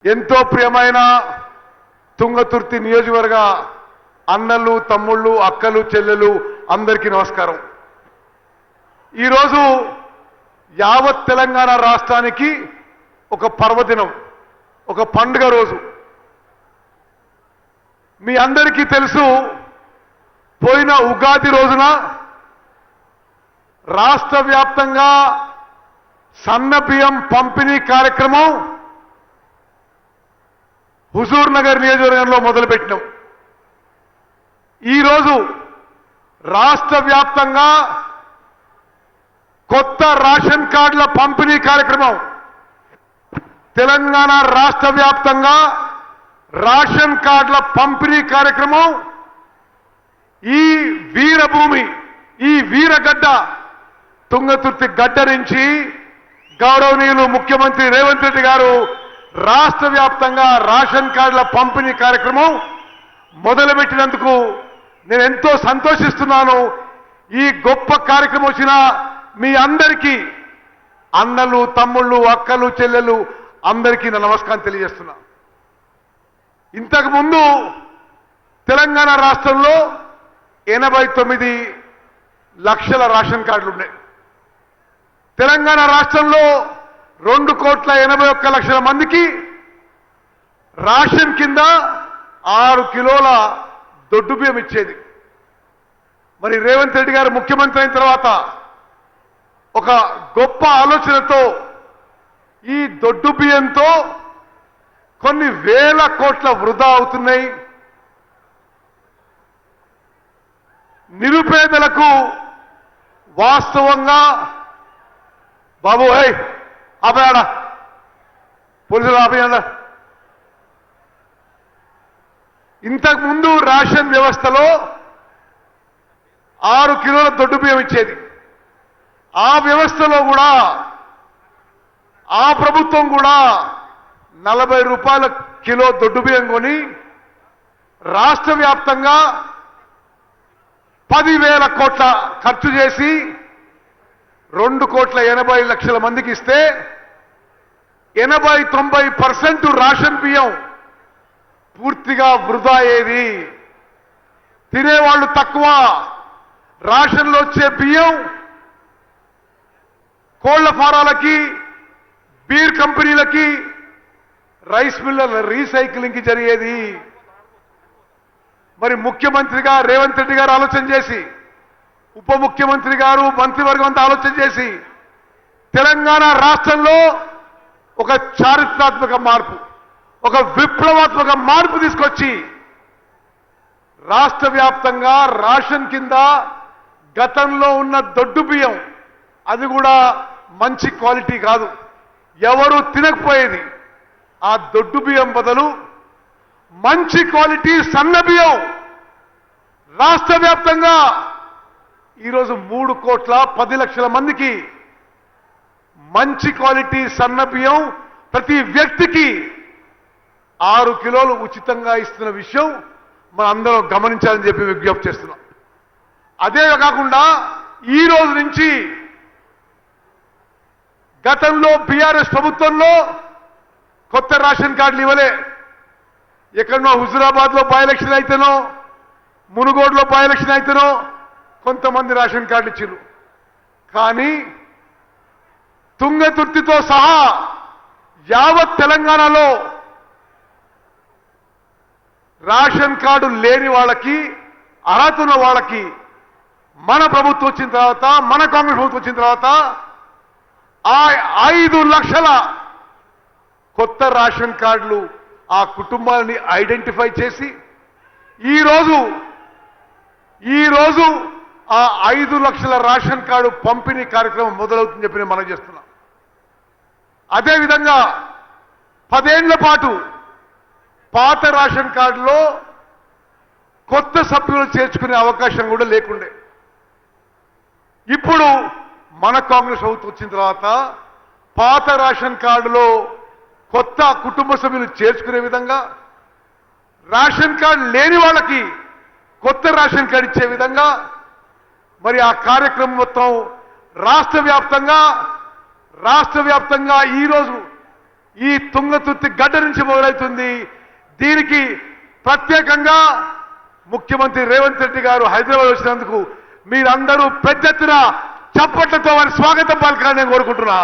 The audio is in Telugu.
ఎంతో ప్రియమైన తుంగతుర్తి నియోజకవర్గ అన్నలు తమ్ముళ్ళు అక్కలు చెల్లెలు అందరికీ నమస్కారం. ఈరోజు యావత్ తెలంగాణ రాష్ట్రానికి ఒక పర్వదినం, ఒక పండుగ రోజు. మీ అందరికీ తెలుసు, పోయిన ఉగాది రోజున రాష్ట్ర వ్యాప్తంగా సన్న బియ్యం పంపిణీ కార్యక్రమం హుజూర్ నగర్ నియోజకవర్గంలో మొదలుపెట్టినాం. ఈరోజు రాష్ట్ర వ్యాప్తంగా కొత్త రేషన్ కార్డుల పంపిణీ కార్యక్రమం, తెలంగాణ రాష్ట్ర వ్యాప్తంగా రేషన్ కార్డుల పంపిణీ కార్యక్రమం ఈ వీరభూమి, ఈ వీరగడ్డ తుంగతుర్తి గడ్డ నుంచి గౌరవనీయులు ముఖ్యమంత్రి రేవంత్ రెడ్డి గారు రాష్ట్ర వ్యాప్తంగా రేషన్ కార్డుల పంపిణీ కార్యక్రమం మొదలుపెట్టినందుకు నేను ఎంతో సంతోషిస్తున్నాను. ఈ గొప్ప కార్యక్రమం వచ్చిన మీ అందరికీ, అన్నలు తమ్ముళ్ళు అక్కలు చెల్లెలు అందరికీ నా నమస్కారం తెలియజేస్తున్నా. ఇంతకుముందు తెలంగాణ రాష్ట్రంలో 89 లక్షల రేషన్ కార్డులు ఉన్నాయి. తెలంగాణ రాష్ట్రంలో 2,81,00,000 మందికి రేషన్ కింద 6 కిలోల దొడ్డు బియ్యం ఇచ్చేది. మరి రేవంత్ రెడ్డి గారు ముఖ్యమంత్రి అయిన తర్వాత ఒక గొప్ప ఆలోచనతో ఈ దొడ్డు బియ్యంతో కొన్ని వేల కోట్ల వృధా అవుతున్నాయి. నిరుపేదలకు వాస్తవంగా బాబు ఆపయాడా పోలీసులు ఆపయాడా. ఇంతకుముందు రేషన్ వ్యవస్థలో 6 కిలోల దొడ్డు బియ్యం ఇచ్చేది. ఆ వ్యవస్థలో కూడా ఆ ప్రభుత్వం కూడా 40 రూపాయల కిలో దొడ్డు బియ్యం కొని రాష్ట్ర వ్యాప్తంగా 10,000 కోట్ల ఖర్చు చేసి 2,80,00,000 మందికి ఇస్తే 80-90% రేషన్ బియ్యం పూర్తిగా వృధా అయ్యేది. తినేవాళ్ళు తక్కువ. రేషన్లో వచ్చే బియ్యం కోళ్ల ఫారాలకి, బీర్ కంపెనీలకి, రైస్ మిల్లర్ల రీసైక్లింగ్కి జరిగేది. మరి ముఖ్యమంత్రిగా రేవంత్ రెడ్డి గారు ఆలోచన చేసి, ఉప ముఖ్యమంత్రి గారు మంత్రివర్గం అంతా ఆలోచన చేసి తెలంగాణ రాష్ట్రంలో ఒక చారిత్రాత్మక మార్పు, ఒక విప్లవాత్మక మార్పు తీసుకొచ్చి రాష్ట్ర వ్యాప్తంగా రేషన్ కింద గతంలో ఉన్న దొడ్డు బియ్యం, అది కూడా మంచి క్వాలిటీ కాదు, ఎవరు తినకపోయేది, ఆ దొడ్డు బియ్యం బదులు మంచి క్వాలిటీ సన్న బియ్యం రాష్ట్ర వ్యాప్తంగా ఈరోజు 3,10,00,000 మందికి మంచి క్వాలిటీ సన్న బియ్యం ప్రతి వ్యక్తికి 6 కిలోలు ఉచితంగా ఇస్తున్న విషయం మన అందరం గమనించాలని చెప్పి విజ్ఞప్తి చేస్తున్నాం. అదే కాకుండా ఈ రోజు నుంచి గతంలో బీఆర్ఎస్ ప్రభుత్వంలో కొత్త రేషన్ కార్డులు ఇవ్వలే. ఎక్కడనో హుజురాబాద్లో బై ఎలక్షన్ అయితేనో, మునుగోడులో బై ఎలక్షన్ అయితేనో కొంతమంది రేషన్ కార్డులు ఇచ్చారు. కానీ తుంగతుర్తితో సహా యావత్ తెలంగాణలో రేషన్ కార్డు లేని వాళ్ళకి, అర్హత ఉన్న వాళ్ళకి మన ప్రభుత్వం వచ్చిన తర్వాత, మన కాంగ్రెస్ ప్రభుత్వం వచ్చిన తర్వాత 5 లక్షల కొత్త రేషన్ కార్డులు ఆ కుటుంబాలని ఐడెంటిఫై చేసి ఈరోజు ఆ 5 లక్షల రేషన్ కార్డు పంపిణీ కార్యక్రమం మొదలవుతుందని చెప్పి నేను మనం చేస్తున్నాం. అదేవిధంగా 10 ఏళ్ల పాటు పాత రేషన్ కార్డులో కొత్త సభ్యులు చేర్చుకునే అవకాశం కూడా లేకుండే. ఇప్పుడు మన కాంగ్రెస్ ప్రభుత్వం వచ్చిన తర్వాత పాత రేషన్ కార్డులో కొత్త కుటుంబ సభ్యులు చేర్చుకునే విధంగా, రేషన్ కార్డు లేని వాళ్ళకి కొత్త రేషన్ కార్డు ఇచ్చే విధంగా మరి ఆ కార్యక్రమం మొత్తం రాష్ట్ర వ్యాప్తంగా ఈరోజు ఈ తుంగతుర్తి గడ్డ నుంచి మొదలవుతుంది. దీనికి ప్రత్యేకంగా ముఖ్యమంత్రి రేవంత్ రెడ్డి గారు హైదరాబాద్ వచ్చినందుకు మీరందరూ పెద్ద ఎత్తున చప్పట్లతో వారి స్వాగతం పలకాలని నేను కోరుకుంటున్నా.